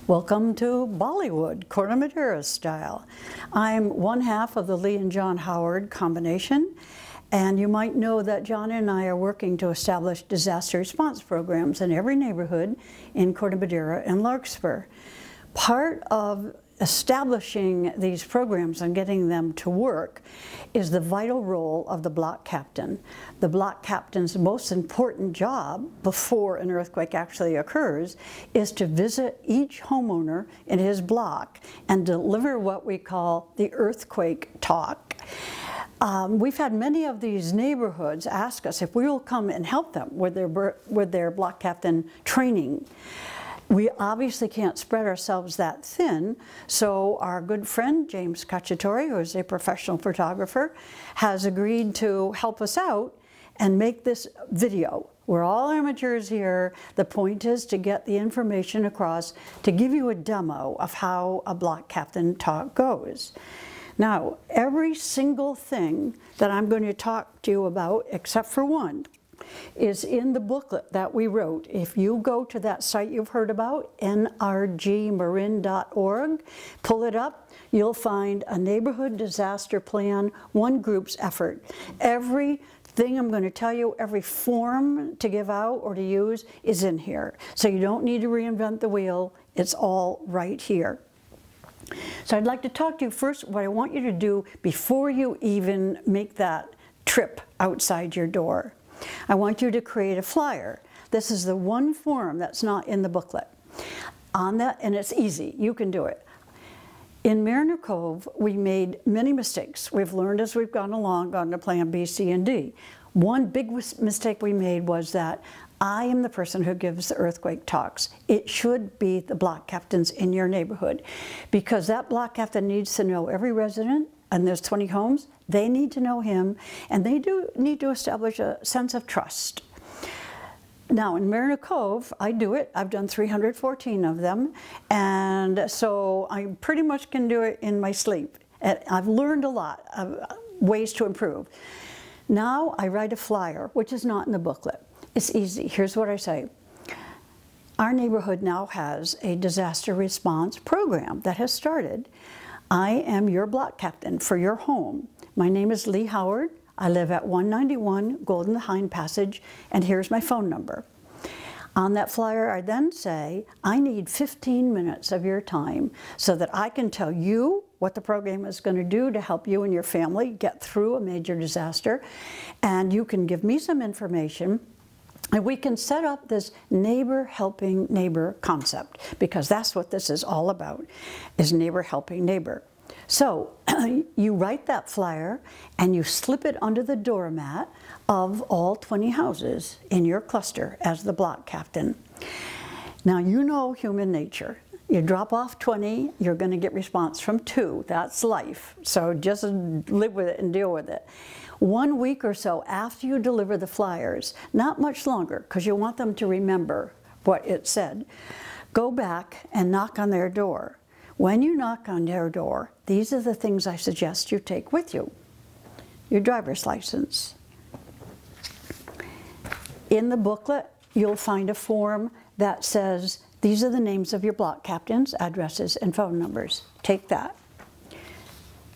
Welcome to Bollywood, Corte Madera style. I'm one half of the Lee and John Howard combination, and you might know that John and I are working to establish disaster response programs in every neighborhood in Corte Madera and Larkspur. Part of establishing these programs and getting them to work is the vital role of the block captain. The block captain's most important job before an earthquake actually occurs is to visit each homeowner in his block and deliver what we call the earthquake talk. We've had many of these neighborhoods ask us if we will come and help them with their block captain training. We obviously can't spread ourselves that thin, so our good friend James Cacciatore, who is a professional photographer, has agreed to help us out and make this video. We're all amateurs here. The point is to get the information across, to give you a demo of how a block captain talk goes. Now, every single thing that I'm going to talk to you about, except for one, is in the booklet that we wrote. If you go to that site you've heard about, nrgmarin.org, pull it up, you'll find a neighborhood disaster plan, one group's effort. Everything I'm going to tell you, every form to give out or to use is in here. So you don't need to reinvent the wheel, it's all right here. So I'd like to talk to you first what I want you to do before you even make that trip outside your door. I want you to create a flyer. This is the one form that's not in the booklet. On that, and it's easy, you can do it. In Mariner Cove, we made many mistakes. We've learned as we've gone along, gone to plan B, C, and D. One big mistake we made was that I am the person who gives the earthquake talks. It should be the block captains in your neighborhood, because that block captain needs to know every resident, and there's 20 homes, they need to know him, and they do need to establish a sense of trust. Now in Mariner Cove, I do it. I've done 314 of them, and so I pretty much can do it in my sleep. And I've learned a lot of ways to improve. Now I write a flyer, which is not in the booklet. It's easy. Here's what I say. Our neighborhood now has a disaster response program that has started. I am your block captain for your home. My name is Lee Howard. I live at 191 Golden Hind Passage, and here's my phone number. On that flyer, I then say, I need 15 minutes of your time so that I can tell you what the program is going to do to help you and your family get through a major disaster, and you can give me some information. And we can set up this neighbor helping neighbor concept, because that's what this is all about, is neighbor helping neighbor. So you write that flyer and you slip it under the doormat of all 20 houses in your cluster as the block captain. Now you know human nature. You drop off 20, you're going to get response from 2. That's life. So just live with it and deal with it. 1 week or so after you deliver the flyers, not much longer, because you want them to remember what it said, go back and knock on their door. When you knock on their door, these are the things I suggest you take with you. Your driver's license. In the booklet, you'll find a form that says, these are the names of your block captains, addresses, and phone numbers. Take that.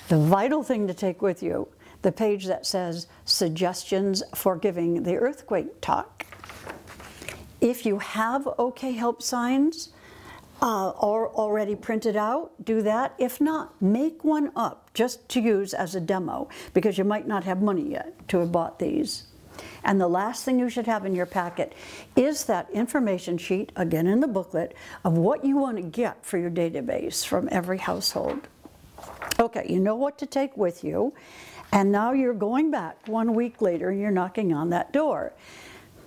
The vital thing to take with you, the page that says suggestions for giving the earthquake talk. If you have OK Help signs or already printed out, do that. If not, make one up just to use as a demo, because you might not have money yet to have bought these. And the last thing you should have in your packet is that information sheet, again in the booklet, of what you want to get for your database from every household. Okay, you know what to take with you. And now you're going back 1 week later and you're knocking on that door.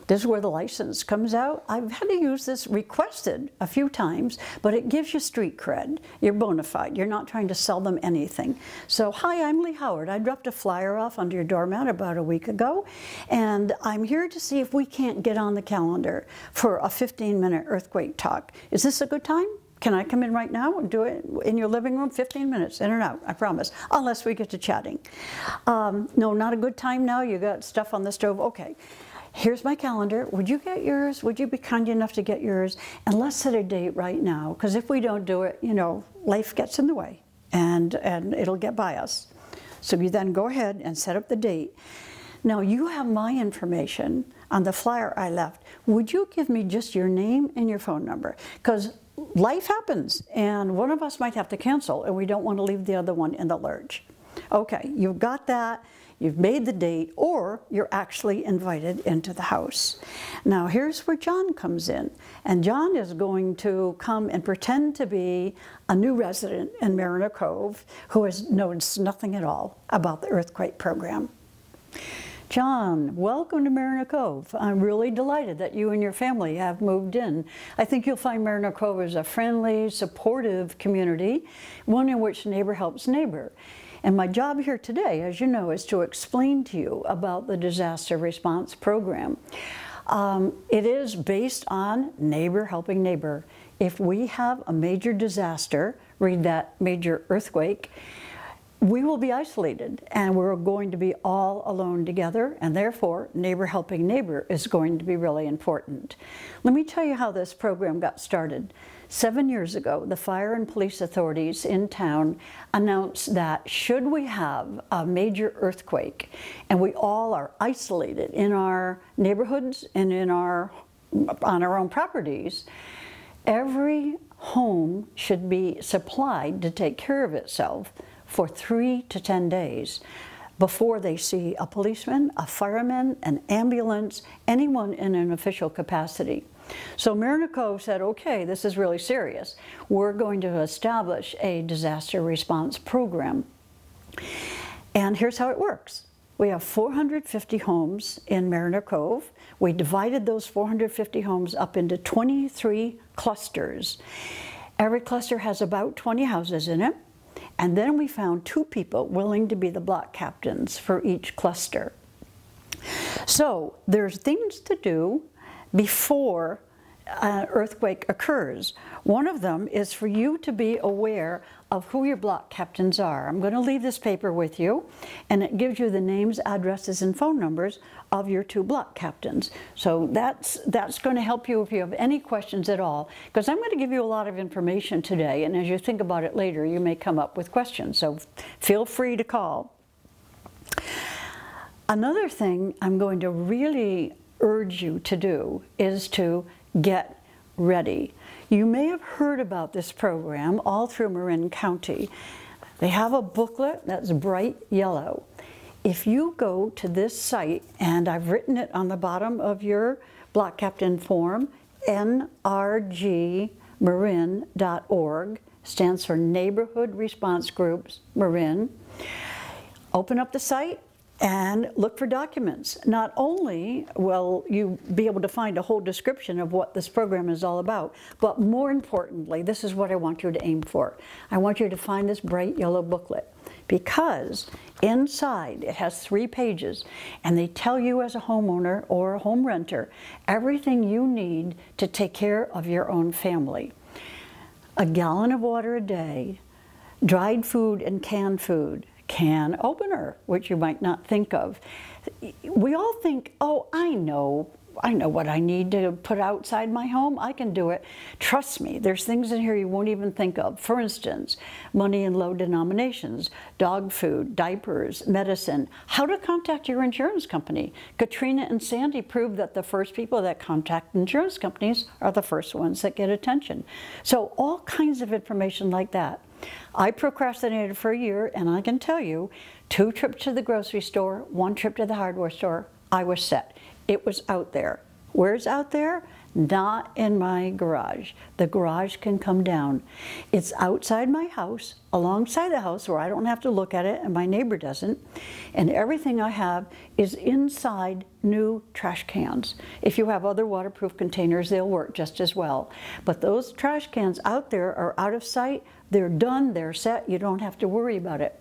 This is where the license comes out. I've had to use this requested a few times, but it gives you street cred. You're bona fide. You're not trying to sell them anything. So, hi, I'm Lee Howard. I dropped a flyer off under your doormat about a week ago, and I'm here to see if we can't get on the calendar for a 15-minute earthquake talk. Is this a good time? Can I come in right now and do it in your living room? 15 minutes, in and out, I promise, unless we get to chatting. No, not a good time now, you got stuff on the stove, okay. here's my calendar. Would you get yours? Would you be kind enough to get yours? And let's set a date right now, because if we don't do it, you know, life gets in the way and it'll get by us. So you then go ahead and set up the date. Now you have my information on the flyer I left. Would you give me just your name and your phone number? Because life happens and one of us might have to cancel and we don't want to leave the other one in the lurch. Okay, you've got that. You've made the date, or you're actually invited into the house. Now here's where John comes in. And John is going to come and pretend to be a new resident in Mariner Cove who knows nothing at all about the earthquake program. John, welcome to Mariner Cove. I'm really delighted that you and your family have moved in. I think you'll find Mariner Cove is a friendly, supportive community, one in which neighbor helps neighbor. And my job here today, as you know, is to explain to you about the disaster response program. It is based on neighbor helping neighbor. If we have a major disaster, read that major earthquake, we will be isolated and we're going to be all alone together, and therefore neighbor helping neighbor is going to be really important. Let me tell you how this program got started. 7 years ago, the fire and police authorities in town announced that should we have a major earthquake and we all are isolated in our neighborhoods and on our own properties, every home should be supplied to take care of itself for 3 to 10 days before they see a policeman, a fireman, an ambulance, anyone in an official capacity. So Mariner Cove said, okay, this is really serious. We're going to establish a disaster response program. And here's how it works. We have 450 homes in Mariner Cove. We divided those 450 homes up into 23 clusters. Every cluster has about 20 houses in it. And then we found 2 people willing to be the block captains for each cluster. So there's things to do before an earthquake occurs. One of them is for you to be aware of who your block captains are. I'm going to leave this paper with you, and it gives you the names, addresses, and phone numbers of your 2 block captains. So that's going to help you if you have any questions at all, because I'm going to give you a lot of information today, and as you think about it later, you may come up with questions. So feel free to call. Another thing I'm going to really urge you to do is to get ready. You may have heard about this program all through Marin County. They have a booklet that's bright yellow. If you go to this site, and I've written it on the bottom of your block captain form, nrgmarin.org, stands for Neighborhood Response Groups Marin. Open up the site and look for documents. Not only will you be able to find a whole description of what this program is all about, but more importantly, this is what I want you to aim for. I want you to find this bright yellow booklet, because inside it has 3 pages, and they tell you as a homeowner or a home renter everything you need to take care of your own family. A gallon of water a day, dried food and canned food, can opener, which you might not think of. We all think, oh, I know what I need to put outside my home. I can do it. Trust me, there's things in here you won't even think of. For instance, money in low denominations, dog food, diapers, medicine, how to contact your insurance company. Katrina and Sandy proved that the first people that contact insurance companies are the first ones that get attention. So all kinds of information like that. I procrastinated for a year, and I can tell you, 2 trips to the grocery store, 1 trip to the hardware store, I was set. It was out there. Where's out there? Not in my garage. The garage can come down. It's outside my house, alongside the house where I don't have to look at it and my neighbor doesn't. And everything I have is inside new trash cans. If you have other waterproof containers, they'll work just as well. But those trash cans out there are out of sight. They're done, they're set, you don't have to worry about it.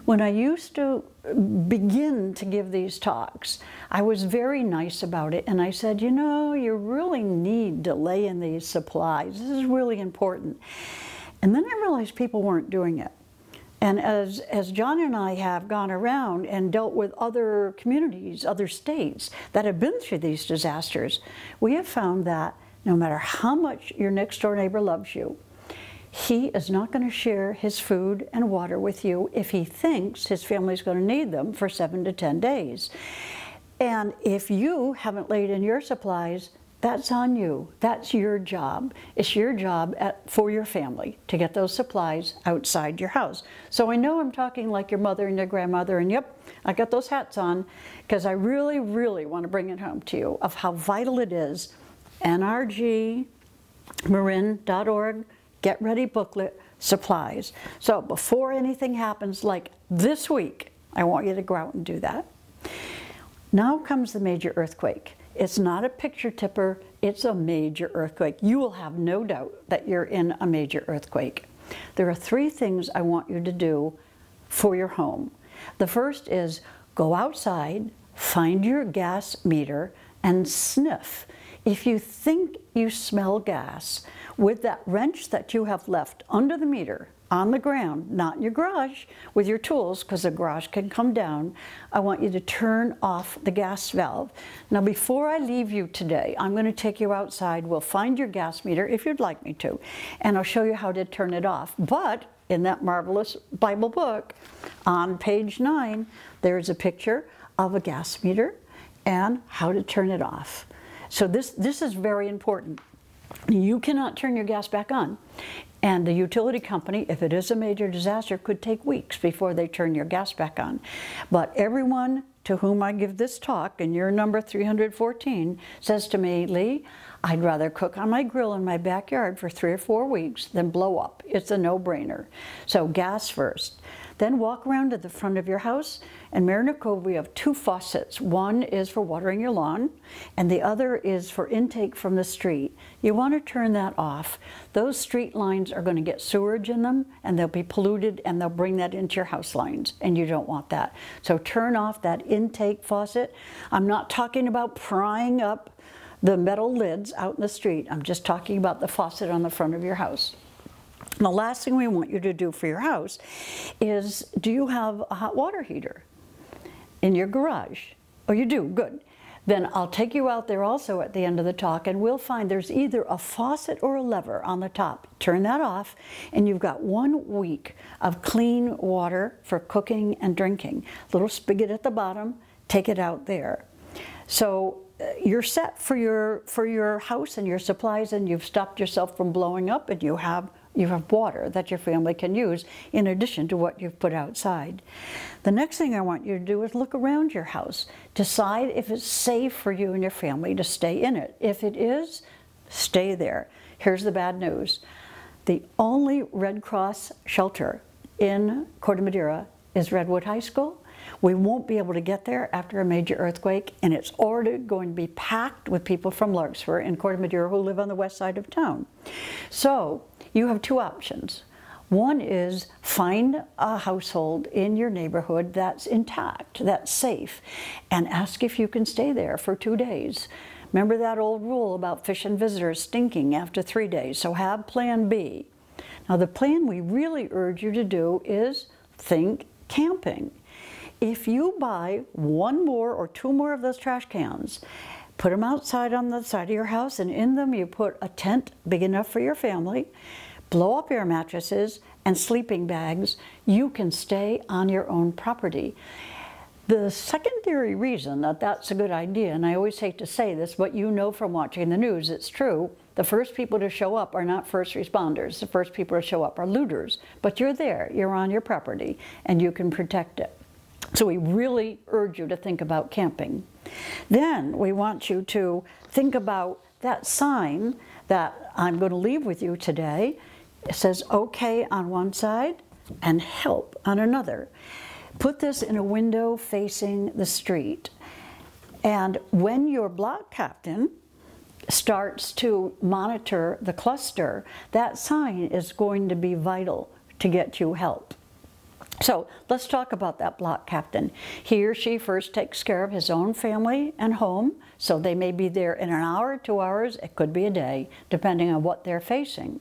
When I used to begin to give these talks, I was very nice about it, and I said, you know, you really need to lay in these supplies. This is really important. And then I realized people weren't doing it. And as John and I have gone around and dealt with other communities, other states that have been through these disasters, we have found that no matter how much your next door neighbor loves you, he is not going to share his food and water with you if he thinks his family's going to need them for 7 to 10 days. And if you haven't laid in your supplies, that's on you. That's your job. It's your job for your family to get those supplies outside your house. So I know I'm talking like your mother and your grandmother, and yep, I got those hats on because I really, really want to bring it home to you of how vital it is. nrgmarin.org, Get Ready booklet, supplies. So before anything happens like this week, I want you to go out and do that. Now comes the major earthquake. It's not a picture tipper, it's a major earthquake. You will have no doubt that you're in a major earthquake. There are 3 things I want you to do for your home. The first is go outside, find your gas meter, and sniff. If you think you smell gas, with that wrench that you have left under the meter, on the ground, not in your garage with your tools, because the garage can come down, I want you to turn off the gas valve. Now before I leave you today, I'm going to take you outside. We'll find your gas meter if you'd like me to, and I'll show you how to turn it off. But in that marvelous Bible book, on page 9, there's a picture of a gas meter and how to turn it off. So this is very important. You cannot turn your gas back on. And the utility company, if it is a major disaster, could take weeks before they turn your gas back on. But everyone to whom I give this talk, and you're number 314, says to me, Lee, I'd rather cook on my grill in my backyard for 3 or 4 weeks than blow up. It's a no-brainer. So gas first. Then walk around to the front of your house. In Mariner Cove, we have 2 faucets. One is for watering your lawn, and the other is for intake from the street. You want to turn that off. Those street lines are going to get sewage in them, and they'll be polluted, and they'll bring that into your house lines, and you don't want that. So turn off that intake faucet. I'm not talking about prying up the metal lids out in the street. I'm just talking about the faucet on the front of your house. The last thing we want you to do for your house is, do you have a hot water heater in your garage? Oh, you do? Good. Then I'll take you out there also at the end of the talk, and we'll find there's either a faucet or a lever on the top. Turn that off, and you've got 1 week of clean water for cooking and drinking. Little spigot at the bottom, take it out there. So you're set for your house and your supplies, and you've stopped yourself from blowing up, and you have water that your family can use in addition to what you've put outside. The next thing I want you to do is look around your house. Decide if it's safe for you and your family to stay in it. If it is, stay there. Here's the bad news. The only Red Cross shelter in Corte Madera is Redwood High School. We won't be able to get there after a major earthquake, and it's already going to be packed with people from Larkspur and Corte Madera who live on the west side of town. So you have 2 options. One is find a household in your neighborhood that's intact, that's safe, and ask if you can stay there for 2 days. Remember that old rule about fish and visitors stinking after 3 days, so have plan B. Now the plan we really urge you to do is think camping. If you buy 1 more or 2 more of those trash cans, put them outside on the side of your house, and in them you put a tent big enough for your family, blow up air mattresses and sleeping bags, you can stay on your own property. The secondary reason that that's a good idea, and I always hate to say this, but you know from watching the news, it's true, the first people to show up are not first responders. The first people to show up are looters. But you're there, you're on your property, and you can protect it. So we really urge you to think about camping. Then we want you to think about that sign that I'm going to leave with you today. It says okay on one side and help on another. Put this in a window facing the street. And when your block captain starts to monitor the cluster, that sign is going to be vital to get you help. So let's talk about that block captain. He or she first takes care of his own family and home, so they may be there in an hour, 2 hours, it could be a day, depending on what they're facing.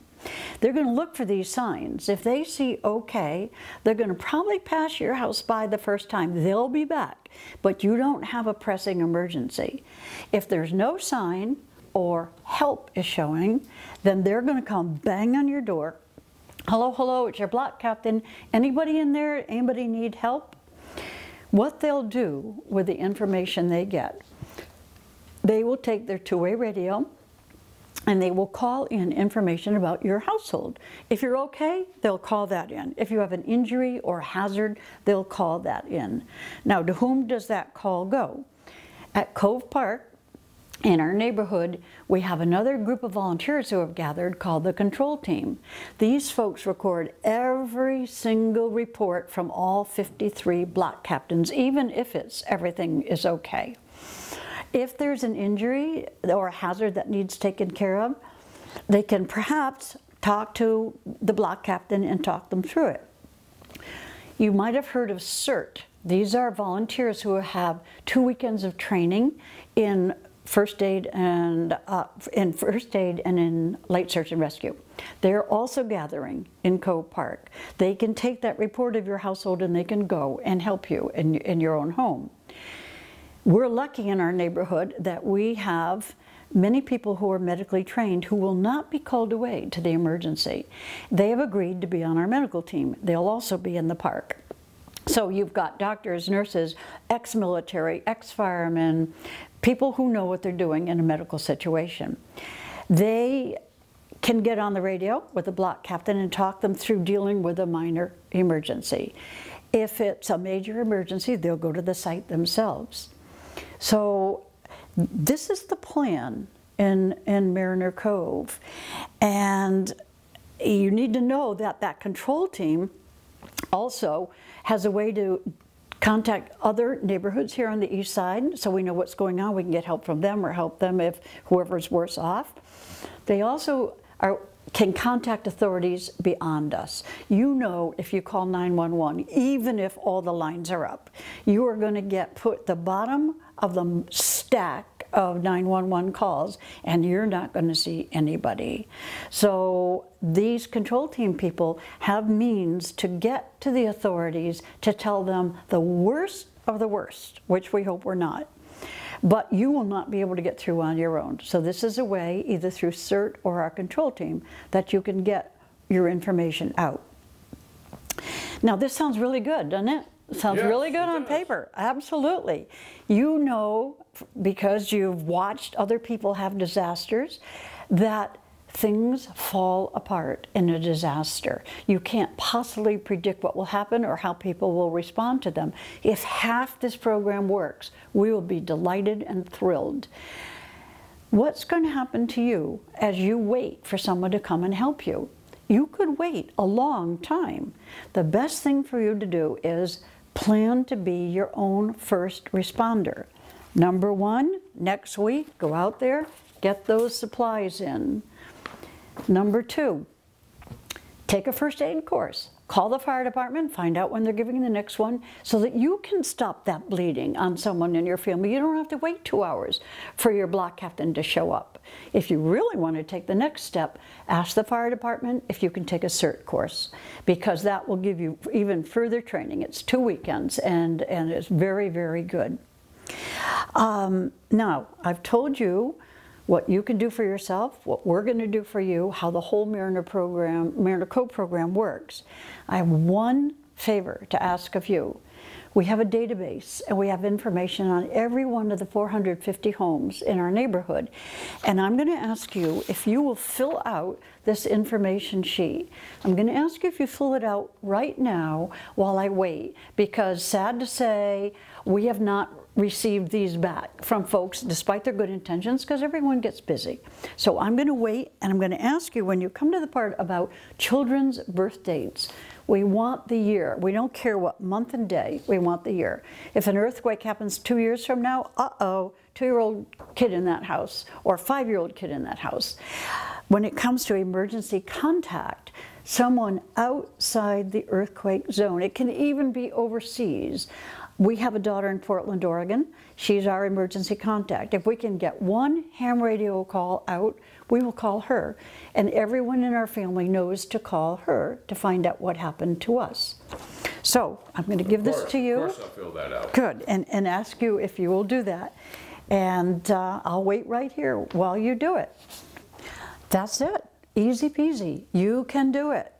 They're going to look for these signs. If they see okay, they're going to probably pass your house by the first time. They'll be back, but you don't have a pressing emergency. If there's no sign or help is showing, then they're going to come bang on your door. Hello, hello, it's your block captain. Anybody in there? Anybody need help? What they'll do with the information they get, they will take their two-way radio and they will call in information about your household. If you're okay, they'll call that in. If you have an injury or hazard, they'll call that in. Now, to whom does that call go? At Cove Park, in our neighborhood, we have another group of volunteers who have gathered called the control team. These folks record every single report from all 53 block captains, even if everything is okay. If there's an injury or a hazard that needs taken care of, they can perhaps talk to the block captain and talk them through it. You might have heard of CERT. These are volunteers who have 2 weekends of training in first aid and in light search and rescue. They're also gathering in Cove Park. They can take that report of your household and they can go and help you in your own home. We're lucky in our neighborhood that we have many people who are medically trained who will not be called away to the emergency. They have agreed to be on our medical team. They'll also be in the park. So you've got doctors, nurses, ex-military, ex-firemen, people who know what they're doing in a medical situation. They can get on the radio with the block captain and talk them through dealing with a minor emergency. If it's a major emergency, they'll go to the site themselves. So this is the plan in Mariner Cove. And you need to know that that control team also has a way to contact other neighborhoods here on the east side so we know what's going on. We can get help from them or help them if whoever's worse off. They also can contact authorities beyond us. You know, if you call 911, even if all the lines are up, you are going to get put the bottom of the stack of 911 calls and you're not going to see anybody. So these control team people have means to get to the authorities to tell them the worst of the worst, which we hope we're not. But you will not be able to get through on your own. So this is a way, either through CERT or our control team, that you can get your information out. Now this sounds really good, doesn't it? Sounds really good on paper, absolutely. You know, because you've watched other people have disasters, that things fall apart in a disaster. You can't possibly predict what will happen or how people will respond to them. If half this program works, we will be delighted and thrilled. What's going to happen to you as you wait for someone to come and help you? You could wait a long time. The best thing for you to do is plan to be your own first responder. Number one, next week, go out there, get those supplies in. Number two, take a first aid course. Call the fire department, find out when they're giving the next one so that you can stop that bleeding on someone in your family. You don't have to wait 2 hours for your block captain to show up. If you really want to take the next step, ask the fire department if you can take a CERT course, because that will give you even further training. It's 2 weekends and it's very, very good. Now, I've told you what you can do for yourself, what we're going to do for you, how the whole Mariner Cove program works. I have one favor to ask of you. We have a database and we have information on every one of the 450 homes in our neighborhood. And I'm going to ask you if you will fill out this information sheet. I'm going to ask you if you fill it out right now while I wait, because sad to say, we have not received these back from folks despite their good intentions, because everyone gets busy. So I'm going to wait and I'm going to ask you, when you come to the part about children's birth dates, we want the year. We don't care what month and day, we want the year. If an earthquake happens 2 years from now, uh-oh, 2-year-old kid in that house or 5-year-old kid in that house. When it comes to emergency contact, someone outside the earthquake zone. It can even be overseas. We have a daughter in Portland, Oregon. She's our emergency contact. If we can get one ham radio call out, we will call her. And everyone in our family knows to call her to find out what happened to us. So I'm going to give this to you. Of course I'll fill that out. Good, and ask you if you will do that. And I'll wait right here while you do it. That's it. Easy peasy. You can do it.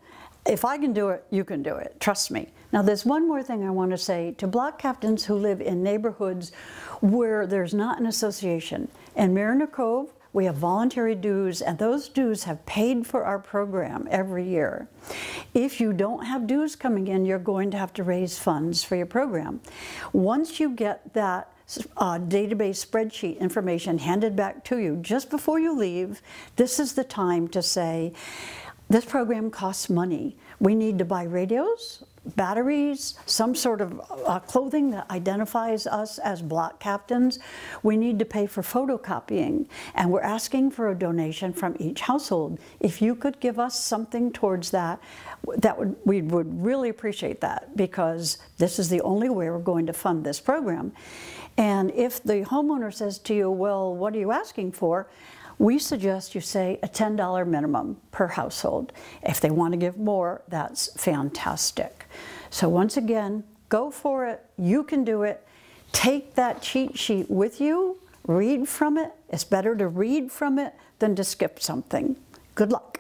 If I can do it, you can do it. Trust me. Now there's one more thing I want to say to block captains who live in neighborhoods where there's not an association. In Mariner Cove, we have voluntary dues, and those dues have paid for our program every year. If you don't have dues coming in, you're going to have to raise funds for your program. Once you get that database spreadsheet information handed back to you just before you leave, this is the time to say, this program costs money. We need to buy radios, batteries, some sort of clothing that identifies us as block captains. We need to pay for photocopying, and we're asking for a donation from each household. If you could give us something towards that, we would really appreciate that, because this is the only way we're going to fund this program. And if the homeowner says to you, well, what are you asking for? We suggest you say a $10 minimum per household. If they want to give more, that's fantastic. So once again, go for it. You can do it. Take that cheat sheet with you. Read from it. It's better to read from it than to skip something. Good luck.